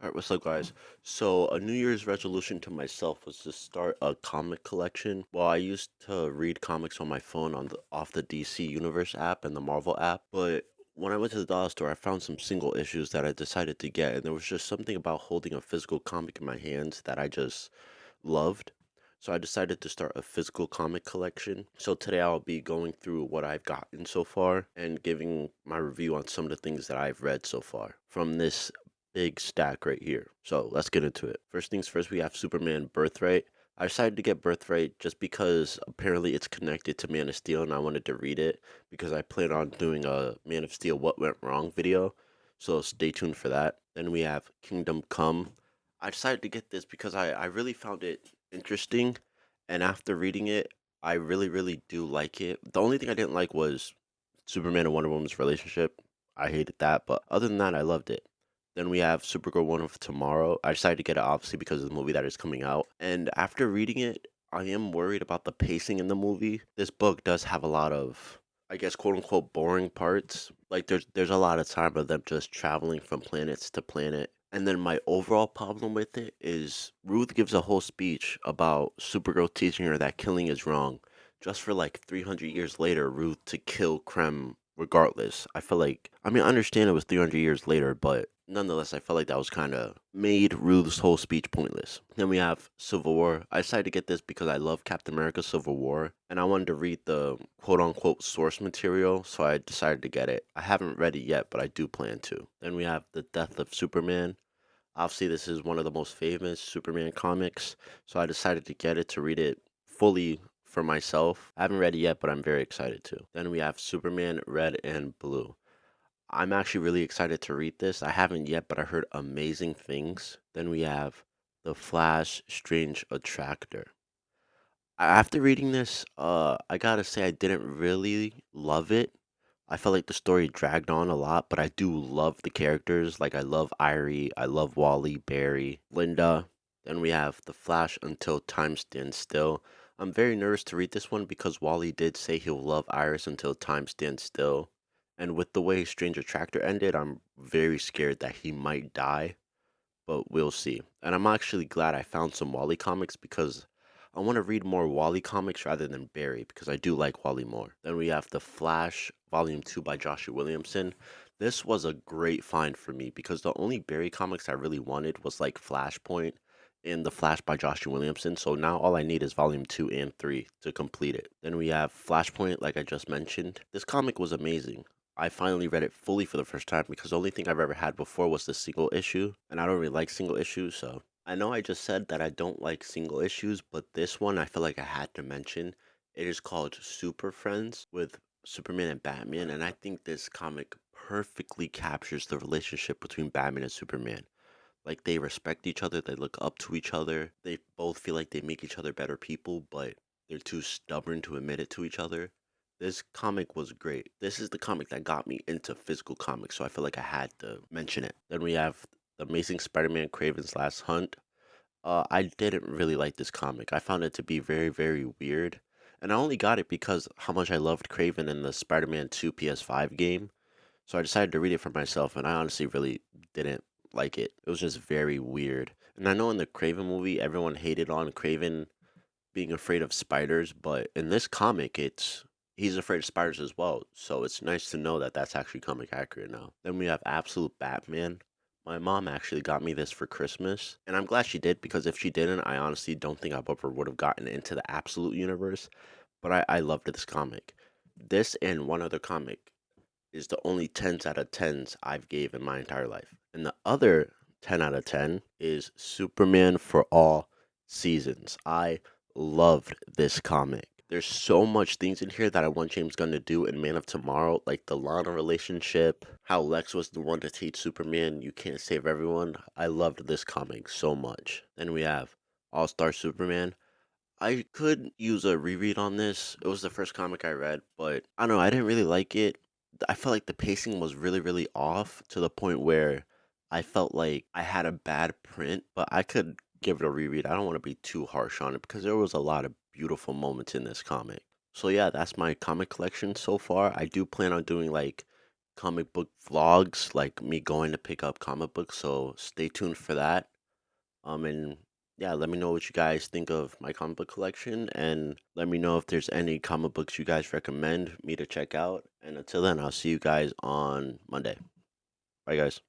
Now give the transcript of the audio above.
All right, what's up, guys? So, a New Year's resolution to myself was to start a comic collection. Well, I used to read comics on my phone on the off the DC Universe app and the Marvel app, but when I went to the dollar store, I found some single issues that I decided to get, and there was just something about holding a physical comic in my hands that I just loved. So I decided to start a physical comic collection. So today I'll be going through what I've gotten so far and giving my review on some of the things that I've read so far from this big stack right here. So let's get into it. First things first, we have Superman Birthright. I decided to get Birthright just because apparently it's connected to Man of Steel and I wanted to read it because I plan on doing a Man of Steel What Went Wrong video. So stay tuned for that. Then we have Kingdom Come. I decided to get this because I really found it interesting. And after reading it, I really, really do like it. The only thing I didn't like was Superman and Wonder Woman's relationship. I hated that. But other than that, I loved it. Then we have Supergirl One of Tomorrow. I decided to get it obviously because of the movie that is coming out. And after reading it, I am worried about the pacing in the movie. This book does have a lot of, I guess, quote unquote, boring parts. Like there's a lot of time of them just traveling from planets to planet. And then my overall problem with it is Ruth gives a whole speech about Supergirl teaching her that killing is wrong. Just for like 300 years later, Ruth to kill Krem regardless. I feel like, I mean, I understand it was 300 years later, but nonetheless, I felt like that was kind of made Ruth's whole speech pointless. Then we have Civil War. I decided to get this because I love Captain America Civil War, and I wanted to read the quote unquote source material, so I decided to get it. I haven't read it yet, but I do plan to. Then we have The Death of Superman. Obviously, this is one of the most famous Superman comics, so I decided to get it to read it fully for myself. I haven't read it yet, but I'm very excited to. Then we have Superman Red and Blue. I'm actually really excited to read this. I haven't yet, but I heard amazing things. Then we have The Flash Strange Attractor. After reading this, I gotta say I didn't really love it. I felt like the story dragged on a lot, but I do love the characters. Like I love Irie, I love Wally, Barry, Linda. Then we have The Flash Until Time Stands Still. I'm very nervous to read this one because Wally did say he'll love Iris until time stands still. And with the way Stranger Tractor ended, I'm very scared that he might die, but we'll see. And I'm actually glad I found some Wally comics because I want to read more Wally comics rather than Barry because I do like Wally more. Then we have The Flash Volume 2 by Joshua Williamson. This was a great find for me because the only Barry comics I really wanted was like Flashpoint and The Flash by Joshua Williamson. So now all I need is Volume 2 and 3 to complete it. Then we have Flashpoint, like I just mentioned. This comic was amazing. I finally read it fully for the first time because the only thing I've ever had before was the single issue, and I don't really like single issues, so I know I just said that I don't like single issues, but this one I feel like I had to mention. It is called Super Friends with Superman and Batman, and I think this comic perfectly captures the relationship between Batman and Superman. Like they respect each other, they look up to each other, they both feel like they make each other better people, but they're too stubborn to admit it to each other. This comic was great. This is the comic that got me into physical comics, so I feel like I had to mention it. Then we have The Amazing Spider-Man Kraven's Last Hunt. I didn't really like this comic. I found it to be very, very weird. And I only got it because how much I loved Kraven in the Spider-Man 2 PS5 game. So I decided to read it for myself, and I honestly really didn't like it. It was just very weird. And I know in the Kraven movie, everyone hated on Kraven being afraid of spiders, but in this comic, it's he's afraid of spiders as well. So it's nice to know that that's actually comic accurate now. Then we have Absolute Batman. My mom actually got me this for Christmas, and I'm glad she did because if she didn't, I honestly don't think I ever would have gotten into the Absolute universe. But I loved this comic. This and one other comic is the only 10s out of 10s I've gave in my entire life. And the other 10 out of 10 is Superman for All Seasons. I loved this comic. There's so much things in here that I want James Gunn to do in Man of Tomorrow, like the Lana relationship, how Lex was the one to teach Superman you can't save everyone. I loved this comic so much. Then we have All Star Superman. I could use a reread on this. It was the first comic I read, but I don't know, I didn't really like it. I felt like the pacing was really, really off to the point where I felt like I had a bad print, but I could give it a reread. I don't want to be too harsh on it because there was a lot of beautiful moments in this comic. So yeah, that's my comic collection so far. I do plan on doing like comic book vlogs, like me going to pick up comic books. So stay tuned for that. And yeah, let me know what you guys think of my comic book collection, and let me know if there's any comic books you guys recommend me to check out. And until then, I'll see you guys on Monday. Bye, guys.